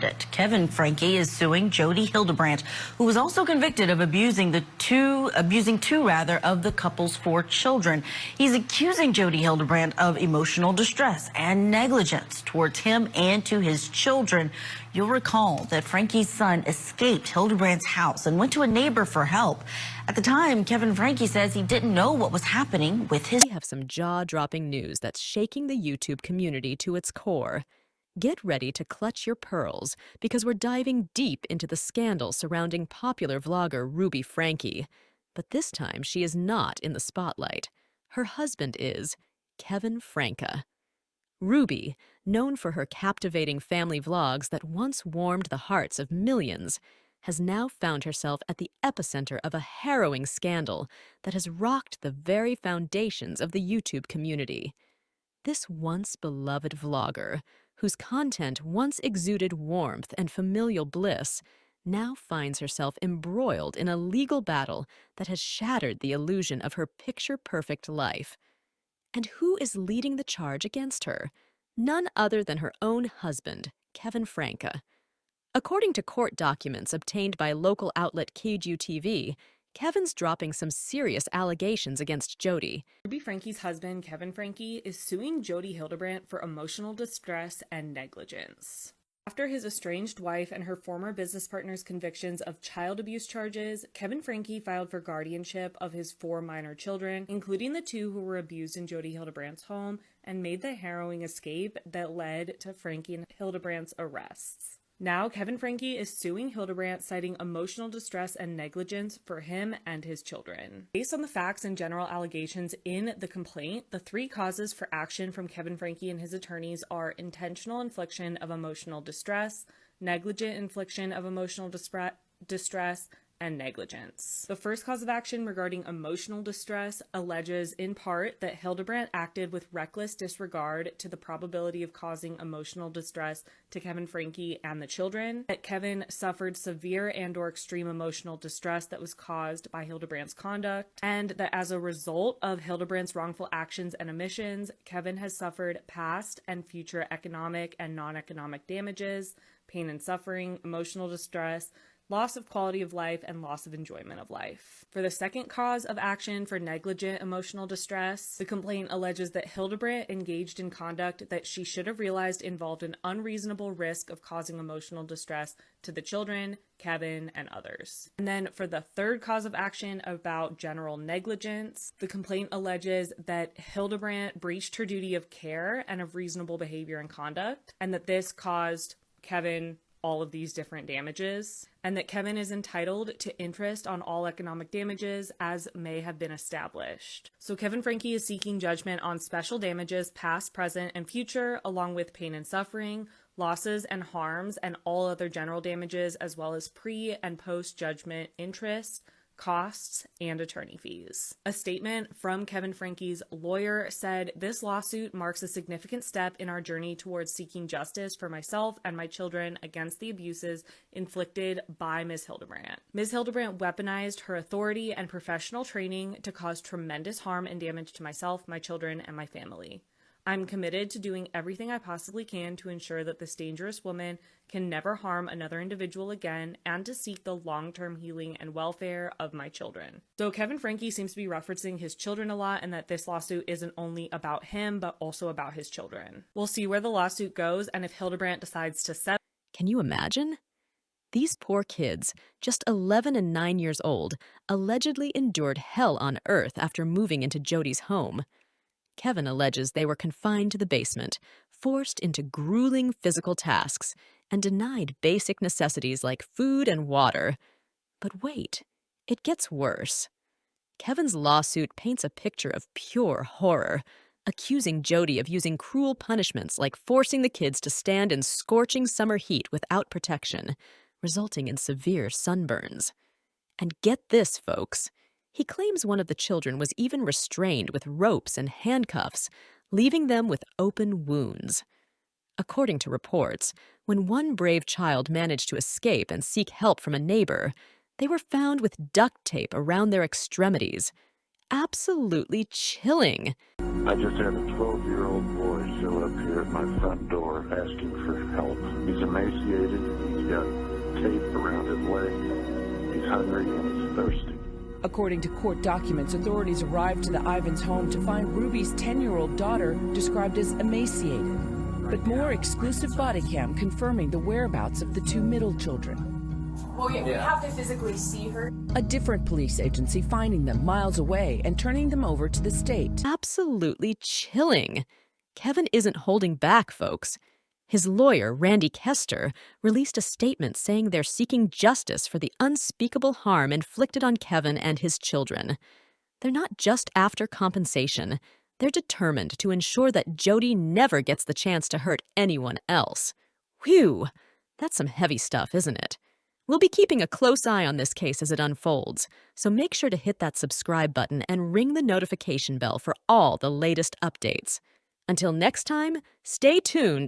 it. Kevin Franke is suing Jodi Hildebrandt, who was also convicted of abusing two of the couple's 4 children. He's accusing Jodi Hildebrandt of emotional distress and negligence towards him and to his children. You'll recall that Franke's son escaped Hildebrandt's house and went to a neighbor for help. At the time, Kevin Franke says he didn't know what was happening with his. We have some jaw-dropping news that's shaking the YouTube community to its core. Get ready to clutch your pearls, because we're diving deep into the scandal surrounding popular vlogger Ruby Franke. But this time, she is not in the spotlight. Her husband is Kevin Franke. Ruby, known for her captivating family vlogs that once warmed the hearts of millions, has now found herself at the epicenter of a harrowing scandal that has rocked the very foundations of the YouTube community. This once beloved vlogger, whose content once exuded warmth and familial bliss, now finds herself embroiled in a legal battle that has shattered the illusion of her picture-perfect life. And who is leading the charge against her? None other than her own husband, Kevin Franke. According to court documents obtained by local outlet KGU-TV, Kevin's dropping some serious allegations against Jodi. Ruby Franke's husband, Kevin Franke, is suing Jodi Hildebrandt for emotional distress and negligence. After his estranged wife and her former business partner's convictions of child abuse charges, Kevin Franke filed for guardianship of his 4 minor children, including the 2 who were abused in Jodi Hildebrandt's home, and made the harrowing escape that led to Franke and Hildebrandt's arrests. Now, Kevin Franke is suing Hildebrandt, citing emotional distress and negligence for him and his children. Based on the facts and general allegations in the complaint, the 3 causes for action from Kevin Franke and his attorneys are intentional infliction of emotional distress, negligent infliction of emotional distress, and negligence. The first cause of action regarding emotional distress alleges in part that Hildebrandt acted with reckless disregard to the probability of causing emotional distress to Kevin Franke and the children, that Kevin suffered severe and/or extreme emotional distress that was caused by Hildebrandt's conduct, and that as a result of Hildebrandt's wrongful actions and omissions, Kevin has suffered past and future economic and non-economic damages, pain and suffering, emotional distress, loss of quality of life, and loss of enjoyment of life. For the second cause of action for negligent emotional distress, the complaint alleges that Hildebrandt engaged in conduct that she should have realized involved an unreasonable risk of causing emotional distress to the children, Kevin, and others. And then for the third cause of action about general negligence, the complaint alleges that Hildebrandt breached her duty of care and of reasonable behavior and conduct, and that this caused Kevin all of these different damages, and that Kevin is entitled to interest on all economic damages as may have been established. So Kevin Franke is seeking judgment on special damages past, present, and future, along with pain and suffering, losses and harms, and all other general damages, as well as pre- and post-judgment interest, costs, and attorney fees. A statement from Kevin Franke's lawyer said, "This lawsuit marks a significant step in our journey towards seeking justice for myself and my children against the abuses inflicted by Ms. Hildebrandt. Ms. Hildebrandt weaponized her authority and professional training to cause tremendous harm and damage to myself, my children, and my family. I'm committed to doing everything I possibly can to ensure that this dangerous woman can never harm another individual again, and to seek the long-term healing and welfare of my children." So Kevin Franke seems to be referencing his children a lot, and that this lawsuit isn't only about him, but also about his children. We'll see where the lawsuit goes, and if Hildebrandt decides to settle. Can you imagine? These poor kids, just 11 and 9 years old, allegedly endured hell on earth after moving into Jodi's home. Kevin alleges they were confined to the basement, forced into grueling physical tasks, and denied basic necessities like food and water. But wait, it gets worse. Kevin's lawsuit paints a picture of pure horror, accusing Jodi of using cruel punishments like forcing the kids to stand in scorching summer heat without protection, resulting in severe sunburns. And get this, folks. He claims one of the children was even restrained with ropes and handcuffs, leaving them with open wounds. According to reports, when one brave child managed to escape and seek help from a neighbor, they were found with duct tape around their extremities. absolutely chilling. I just had a 12-year-old boy show up here at my front door asking for help. He's emaciated, he's got tape around his leg, he's hungry and he's thirsty. According to court documents, authorities arrived to the Ivins home to find Ruby's 10-year-old daughter described as emaciated, but more exclusive body cam confirming the whereabouts of the two middle children. Well, yeah, we have to physically see her. A different police agency finding them miles away and turning them over to the state. Absolutely chilling. Kevin isn't holding back, folks. His lawyer, Randy Kester, released a statement saying they're seeking justice for the unspeakable harm inflicted on Kevin and his children. They're not just after compensation. They're determined to ensure that Jodi never gets the chance to hurt anyone else. Whew, that's some heavy stuff, isn't it? We'll be keeping a close eye on this case as it unfolds, so make sure to hit that subscribe button and ring the notification bell for all the latest updates. Until next time, stay tuned